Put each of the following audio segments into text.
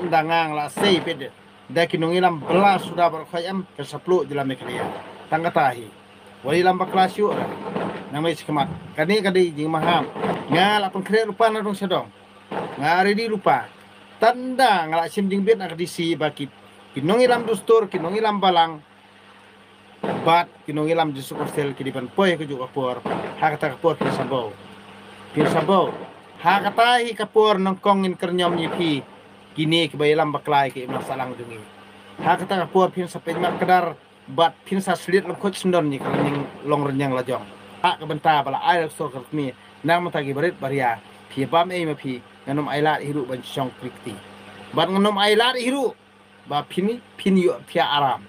dangang la sei pede da kinungilam belas sudah berkhayam ke 10 dalam mekraya tangkatahi walilam baklasyu namai sekemat kani jing maham ngal apun kre lupa na dong sedong ngari di lupa tanda ngala sim jing bet nak disi baki kinungilam dustur kinungilam balang bat kinungilam disuk sel kidipan poy ke juga por hakata por pirsabau hakatahi kapor nongkongin kernyom nyipi kini kebayalam baklai ke imam salang dungi hakata kapor pin sapet mak kedar bat pin sa slit lengkot sendon ni kalning long renyang lajong hak kebenta bala air so kermi nang matagi berit baria pi bam e mapi nganom ailat hiru ban chong krikti bat nganom ailat hiru ba pin yo pia aram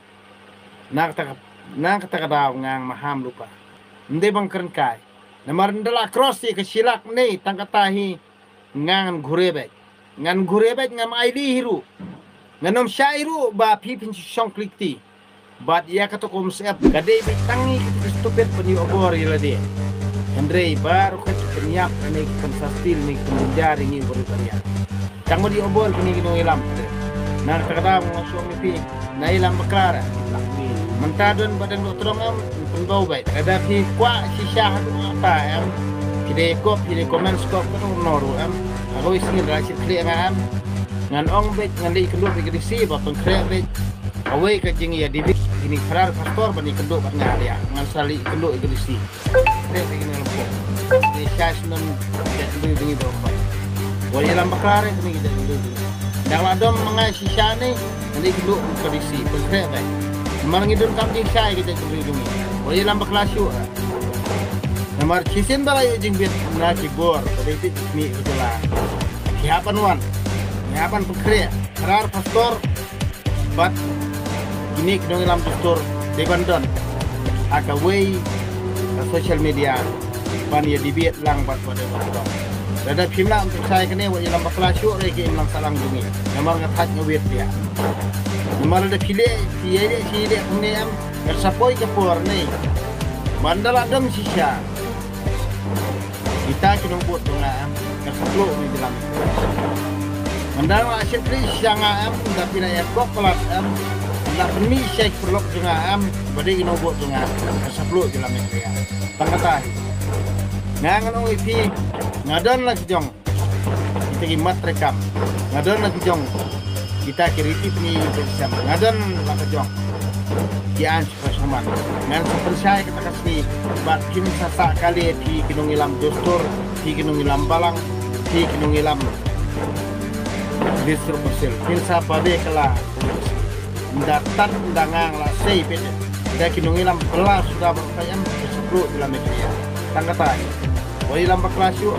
nang kata kada ngang maham lupa ndai bang keren kai namar ndala cross ke silak nei tangkatahi ngan gurebe ngam aili hiru nganom syairu ba pipin chong klikti bat ia kata kom sep kadai bitangi kita stupid pani obor ila dia andre baru ke penyiap ni konsastil ni kemujar ini berbarian kamu di obor kini kino ilam nah kata ngosong ni na ilam bekara mentadun badan dokter am pembau baik ada pi kwa sisah apa am pide komen skop ko noru am aku isi rasi kli am ngan ong bet ngan li kenduk bi si ba konkret bet away ke jing ya dibi ini karar pastor bani kenduk bat ngalia ngan sali kenduk bi si kre begini lempo di syasnon jadi dingi bawa wali lam bakare ni kita dalam dom mengai sisah ni nanti kenduk bi si konkret baik Marang idun kambing saya kita curi-curi. Boleh lambat kelas yuk. Nomor cisin balai jing bet nasi bor. Pada itu ni itulah. Siapan wan, siapan pekria. Kerar pastor, bat ini kedong dalam pastor di Bandung. Akaway social media. Pan ya dibiat lang bat pada pastor. Ada pimla untuk saya kene boleh lambat kelas yuk. Lagi imam salam jungi. Nomor ngetat ngewet dia. Nomor ada pilih ni am bersapoi ke por ni bandal adam sisa kita kena buat dengan bersaplo ni dalam bandal asyik tri sanga am tapi nak yakok pelat am nak beni syek perlok dengan am bade kena buat dengan bersaplo dalam ni tangkata ngangan oi ngadon lagi jong kita gimat rekam ngadon lagi jong kita kiriti ni bersam ngadon la kejong kian sama ngan percaya kita kasih bat kim sasa kali di kinung ilam dostur di kinung ilam balang di kinung ilam distribusi kinsa pade kala datan dangang la sei pede da kinung ilam belas sudah berkayam 10 dalam media tangkata wali ilam kelas yuk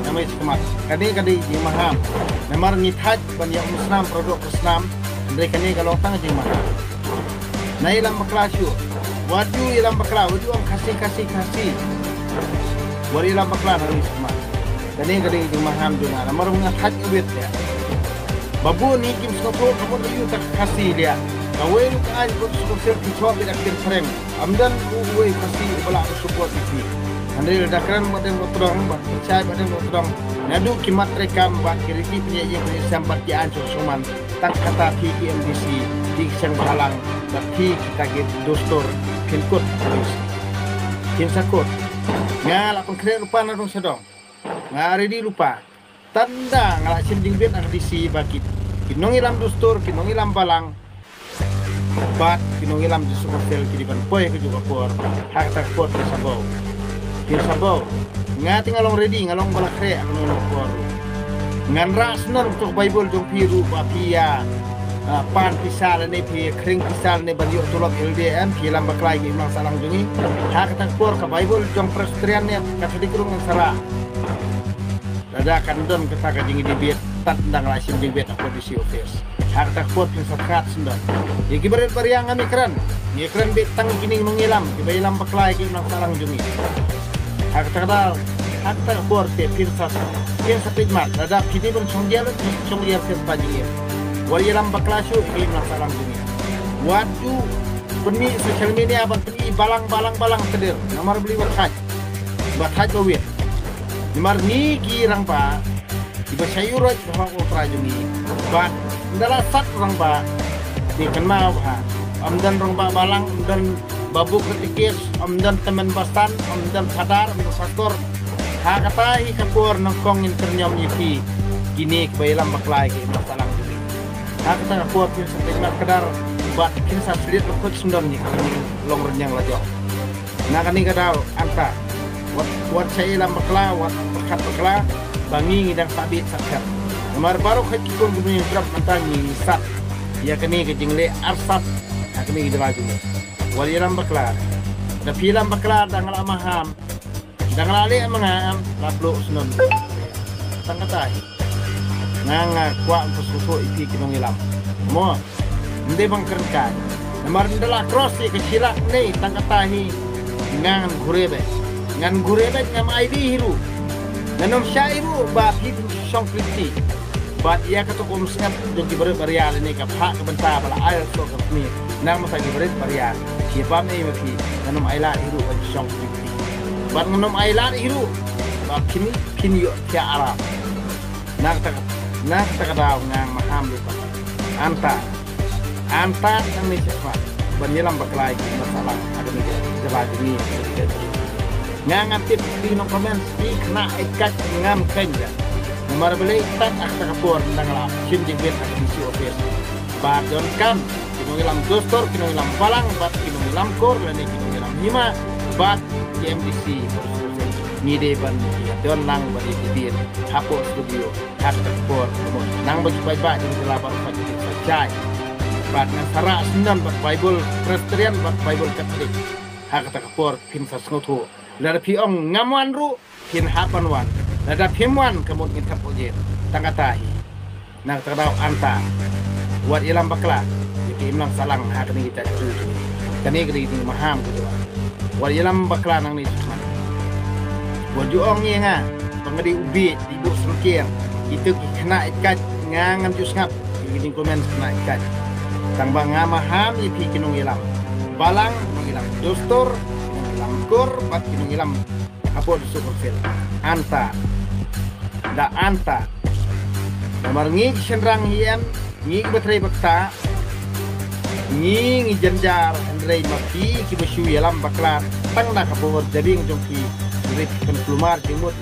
namai sekemat kadi di maham namar ngithaj ban yang musnam produk musnam andre kani kalau tang jing maham na ilam kelas yuk waju ilam bakla waju am kasih wali ilam bakla harus sekemat kani di maham juga namar ngithaj ubet ya babu ni kim skopo kamu yu tak kasih dia kawai lu kan ikut sosial kicop di akhir frame amdan uwe kasih bala support ini Andai ledakan badan botrong, percaya badan botrong. Nadu kimat rekam buat kiriti penyaji sambat di ancur suman. Tak kata PMDC di sang halang, tapi kita get dostor kinkut terus. Kinsakut. Ngal apun kre lupa na dong sedong. Ngari di lupa. Tanda ngalak sinding bet nak disi bagi. Kinong ilam dostor, kinong ilam balang. Bat kinong ilam disuk hotel kidipan poy ke juga por. Hak tak por sabau. Pirsabau, ngati ngalong ready, ngalong balakre, ngalong por. Ngan ras nor untuk Bible jong piru bapia, pan pisal ne pi kering pisal ne banyu tulok LDM, pilam baklai ki mang salang jungi. Hak tak por ke Bible jong prestrian ne kata dikurung sara. Dada kandon kita kajingi dibit, tat ndang lasim dibit apa di si office. Hak tak por pinsakrat sendan. Iki berit bariang kami keren. Ni keren bitang kini mengilam, ilam baklai ki mang salang jungi. Hak tak bor te pirsa pigmat ada kini pun songjal ke pagi wali lam baklasyu ini masalah dunia wadu beni social media abang beni balang kedir nomor beli berhaj bawir nomor ni girang pa iba sayurat bahwa ko trajumi bat dalam sat orang ba di kan mau ha amdan orang ba balang dan babu ketikis amdan teman basan amdan sadar amdan saktor ha kata hi kapur nongkong internyom yipi gini kebailam baklai ke masalah ini ha kata kapur pun sampai kadar buat kin subsidi lekut sundon ni long renyang lajo nah kan ni kadau anta buat saya lam bakla buat pekat bakla bangi ngidang sabit sakar nomor baru kikun gumi berap mantangi sat ya kini kejingle arsat kini dilaju wali lam bakla da filam bakla dangal amaham dangal ali amangam laplo sundon tangatai nganga kwa pusuko ipi kinong ilam mo hindi bang kerkan nomor ndala cross ke silak ni tangkatahi ngan gurebe ngam ID hiru nanom syairu ba hid song kriti ba ia katokom sngap dong di berit barial ni ka phak ka benta bala ayat so ka ni nang masa di berit barial siapa ni mati nanom aila hiru ba song kriti ba nanom aila hiru ba kini yo tia arab nak tak daw ngang maham lupa anta nang ni siapa banyalam baklai masalah ada ni jelas ni ngang tip di no komen di kena ikat ngam kenja nomor beli tak akta kapur nangala sindi bet akisi office ba don kam kinong ilam dostor kinong ilam palang bat kinong ilam kor lani kinong ilam hima bat MDC ngide ban don lang bari bibir hapo studio akta kapur nang bagi baik di labar pagi sajai bat nang sara sendan bat bible presterian bat bible katolik akta kapur pin sasnoto lada piong ngamuan ru kin hapan wan lada pimwan kemun intap oje tangatahi nang terdau anta wat ilam bakla iki imlang salang hakni kita tu kani gri ni maham tu wat ilam bakla nang ni cuma wat juong ni nga pangadi ubi di buk sengkir itu kena ikat ngangan jus ngap ini komen kena ikat tang bang maham ipi kinung ilam balang mengilam dostor kur bat kinung ilam apo di superfil anta nomor ngi senrang hiem ngi betrai bakta ngi janjar andrei maki ki besu ilam baklar tang na kapo jadi ngjongki rip kan plumar jimut